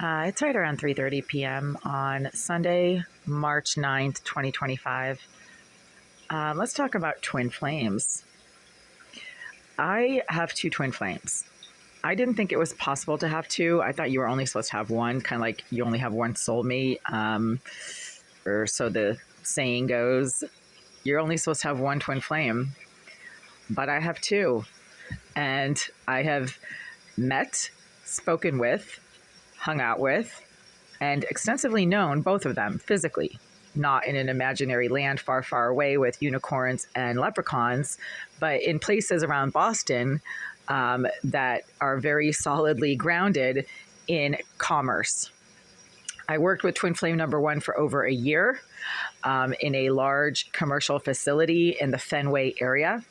It's right around 3:30 p.m. on Sunday, March 9th, 2025. Let's talk about twin flames. I have two twin flames. I didn't think it was possible to have two. I thought you were only supposed to have one, kind of like you only have one soulmate, or so the saying goes. You're only supposed to have one twin flame, but I have two. And I have met, spoken with, hung out with, and extensively known both of them physically, not in an imaginary land far, far away with unicorns and leprechauns, but in places around Boston that are very solidly grounded in commerce. I worked with Twin Flame number one for over a year in a large commercial facility in the Fenway area.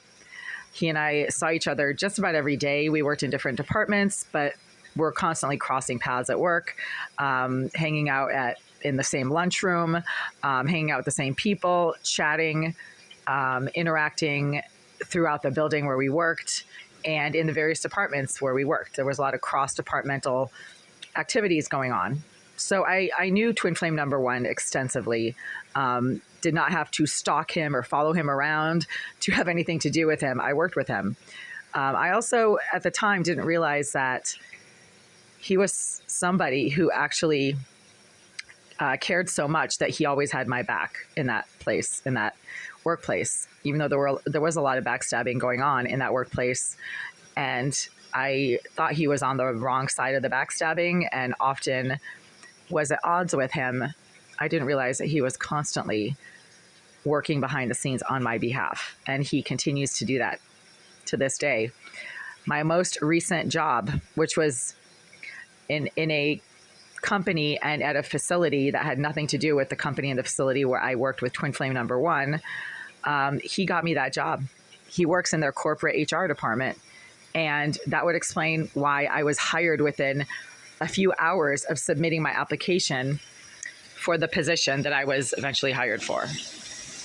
He and I saw each other just about every day. We worked in different departments, but we're constantly crossing paths at work, hanging out in the same lunchroom, hanging out with the same people, chatting, interacting throughout the building where we worked and in the various departments where we worked. There was a lot of cross-departmental activities going on. So I knew Twin Flame number one extensively. Did not have to stalk him or follow him around to have anything to do with him. I worked with him. I also, at the time, didn't realize that he was somebody who actually cared so much that he always had my back in that place, in that workplace, even though there was a lot of backstabbing going on in that workplace. And I thought he was on the wrong side of the backstabbing and often was at odds with him. I didn't realize that he was constantly working behind the scenes on my behalf. And he continues to do that to this day. My most recent job, which was in a company and at a facility that had nothing to do with the company and the facility where I worked with Twin Flame number one, he got me that job. He works in their corporate HR department. And that would explain why I was hired within a few hours of submitting my application for the position that I was eventually hired for.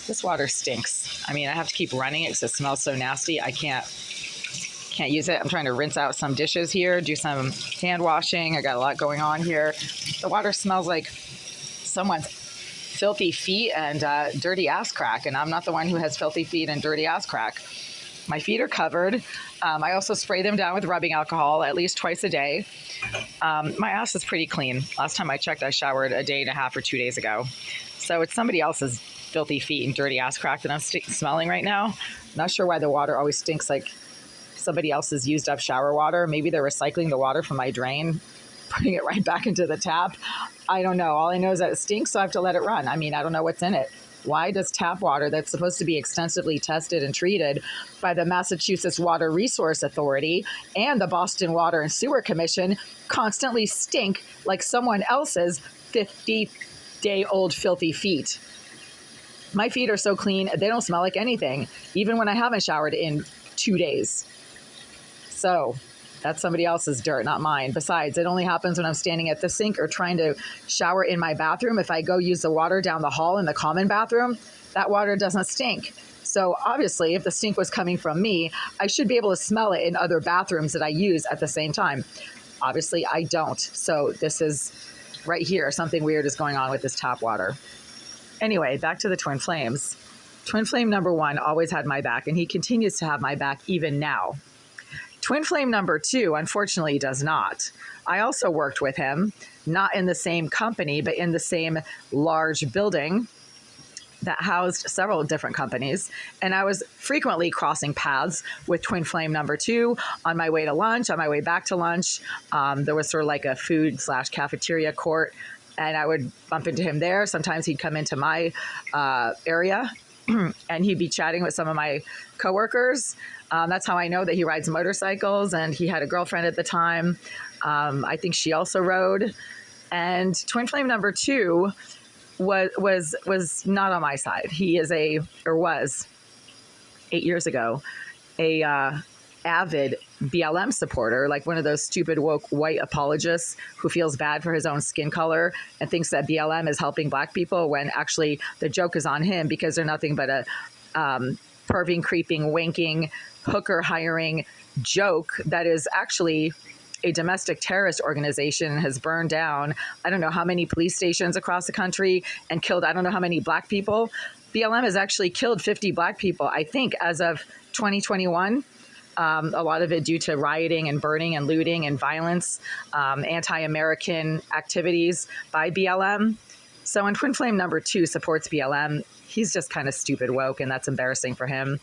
This water stinks. I mean, I have to keep running it because it smells so nasty. I can't use it. I'm trying to rinse out some dishes here, do some hand washing. I got a lot going on here. The water smells like someone's filthy feet and dirty ass crack, and I'm not the one who has filthy feet and dirty ass crack. My feet are covered. I also spray them down with rubbing alcohol at least twice a day. My ass is pretty clean. Last time I checked, I showered a day and a half or 2 days ago. So it's somebody else's filthy feet and dirty ass crack that I'm smelling right now. Not sure why the water always stinks like somebody else's used up shower water. Maybe they're recycling the water from my drain, putting it right back into the tap. I don't know. All I know is that it stinks, so I have to let it run. I mean, I don't know what's in it. Why does tap water that's supposed to be extensively tested and treated by the Massachusetts Water Resource Authority and the Boston Water and Sewer Commission constantly stink like someone else's 50-day-old filthy feet? My feet are so clean, they don't smell like anything, even when I haven't showered in 2 days. So that's somebody else's dirt, not mine. Besides, it only happens when I'm standing at the sink or trying to shower in my bathroom. If I go use the water down the hall in the common bathroom, that water doesn't stink. So obviously, if the stink was coming from me, I should be able to smell it in other bathrooms that I use at the same time. Obviously, I don't. So this is right here. Something weird is going on with this tap water. Anyway, back to the Twin Flames. Twin Flame number one always had my back, and he continues to have my back even now. Twin Flame number two, unfortunately, does not. I also worked with him, not in the same company, but in the same large building that housed several different companies. And I was frequently crossing paths with Twin Flame number two on my way to lunch, on my way back to lunch. There was sort of like a food/cafeteria court, and I would bump into him there. Sometimes he'd come into my area and he'd be chatting with some of my coworkers. That's how I know that he rides motorcycles, and he had a girlfriend at the time. I think she also rode. And Twin Flame number two was not on my side. He is was 8 years ago, a avid BLM supporter, like one of those stupid woke white apologists who feels bad for his own skin color and thinks that BLM is helping black people when actually the joke is on him because they're nothing but a perving, creeping, winking, hooker hiring joke that is actually a domestic terrorist organization and has burned down I don't know how many police stations across the country and killed I don't know how many black people. BLM has actually killed 50 black people, I think, as of 2021. A lot of it due to rioting and burning and looting and violence, anti-American activities by BLM. So when Twin Flame number 2 supports BLM, he's just kind of stupid woke, and that's embarrassing for him.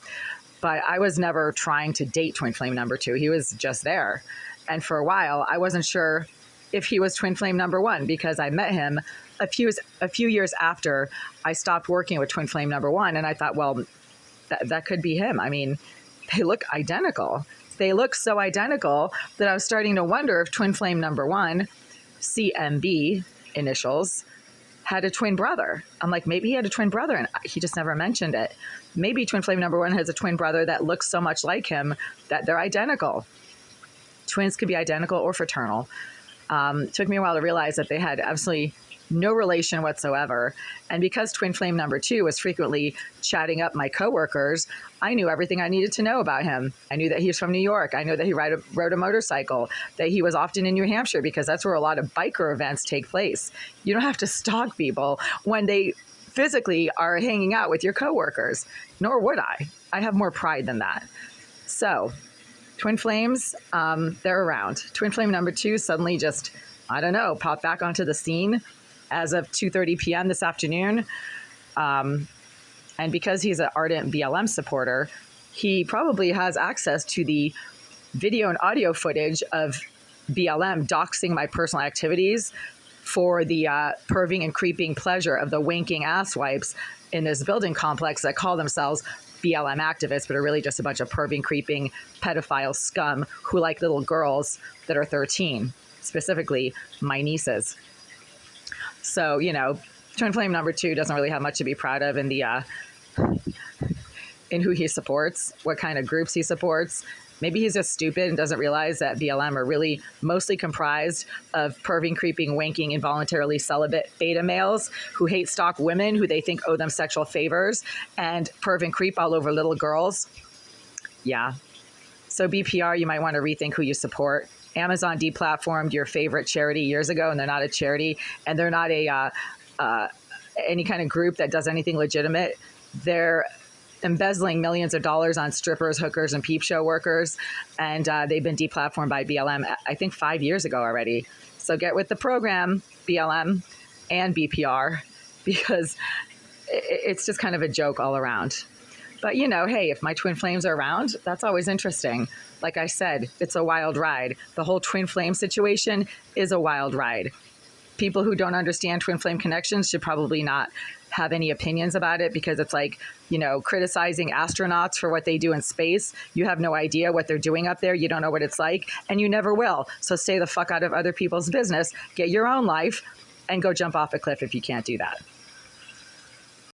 But I was never trying to date Twin Flame number 2. He was just there. And for a while, I wasn't sure if he was Twin Flame number 1 because I met him a few years after I stopped working with Twin Flame number 1. And I thought, well, that could be him. I mean, they look identical. They look so identical that I was starting to wonder if Twin Flame number 1, CMB initials, had a twin brother. I'm like, maybe he had a twin brother and he just never mentioned it. Maybe Twin Flame number 1 has a twin brother that looks so much like him that they're identical. Twins could be identical or fraternal. Took me a while to realize that they had absolutely no relation whatsoever. And because Twin Flame number 2 was frequently chatting up my coworkers, I knew everything I needed to know about him. I knew that he was from New York. I know that he rode a motorcycle, that he was often in New Hampshire because that's where a lot of biker events take place. You don't have to stalk people when they physically are hanging out with your coworkers, nor would I. I have more pride than that. So Twin Flames, they're around. Twin Flame number 2 suddenly just, I don't know, popped back onto the scene as of 2:30 p.m. this afternoon. And because he's an ardent BLM supporter, he probably has access to the video and audio footage of BLM doxing my personal activities for the perving and creeping pleasure of the wanking asswipes in this building complex that call themselves BLM activists, but are really just a bunch of perving, creeping, pedophile scum who like little girls that are 13, specifically my nieces. So, you know, Twin Flame number 2 doesn't really have much to be proud of in the in who he supports, what kind of groups he supports. Maybe he's just stupid and doesn't realize that BLM are really mostly comprised of perving, creeping, wanking, involuntarily celibate beta males who hate stock women who they think owe them sexual favors and perv and creep all over little girls. Yeah. So BPR, you might want to rethink who you support. Amazon deplatformed your favorite charity years ago, and they're not a charity, and they're not a any kind of group that does anything legitimate. They're embezzling millions of dollars on strippers, hookers, and peep show workers, and they've been deplatformed by BLM, I think 5 years ago already. So get with the program, BLM and BPR, because it's just kind of a joke all around. But, you know, hey, if my Twin Flames are around, that's always interesting. Like I said, it's a wild ride. The whole Twin Flame situation is a wild ride. People who don't understand Twin Flame connections should probably not have any opinions about it because it's like, you know, criticizing astronauts for what they do in space. You have no idea what they're doing up there. You don't know what it's like, and you never will. So stay the fuck out of other people's business. Get your own life and go jump off a cliff if you can't do that.